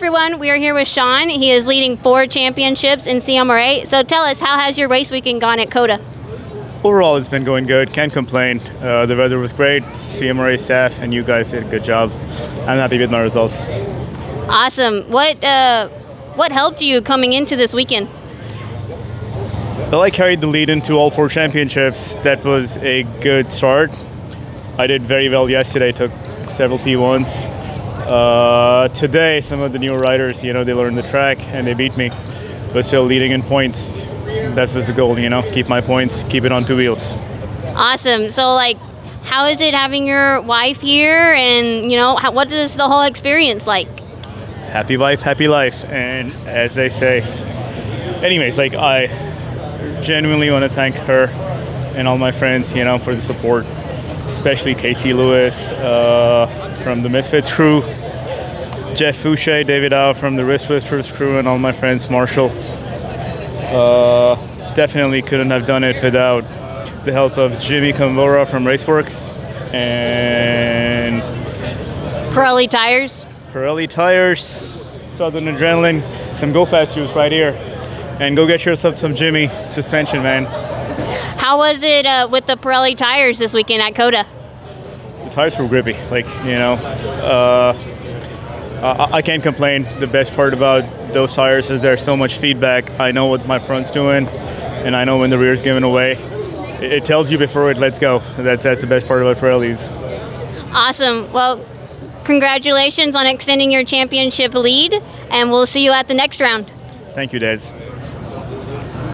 everyone. We are here with Sean. He is leading 4 championships in CMRA. So tell us, how has your race weekend gone at COTA? Overall, it's been going good. Can't complain. The weather was great. CMRA staff and you guys did a good job. I'm happy with my results. Awesome. What helped you coming into this weekend? Well, I carried the lead into all 4 championships. That was a good start. I did very well yesterday. Took several P1s. Today, some of the new riders, they learned the track and they beat me. But still leading in points. That was the goal, keep my points, keep it on 2 wheels. Awesome. So, how is it having your wife here, and what is the whole experience like? Happy wife, happy life, and as they say. Anyways, I genuinely want to thank her and all my friends, for the support, especially Casey Lewis from the Misfits crew, Jeff Fouché, David Au from the Wrist Whispers crew, and all my friends, Marshall. Definitely couldn't have done it without the help of Jimmy Kambora from Raceworks and Pirelli tires. Pirelli tires, Southern Adrenaline, some Go Fast juice right here, and go get yourself some Jimmy suspension, man. How was it with the Pirelli tires this weekend at COTA? The tires were grippy, I can't complain. The best part about those tires is there's so much feedback. I know what my front's doing, and I know when the rear's giving away. It tells you before it lets go. That's the best part about Pirellis. Awesome. Well, congratulations on extending your championship lead, and we'll see you at the next round. Thank you, Des.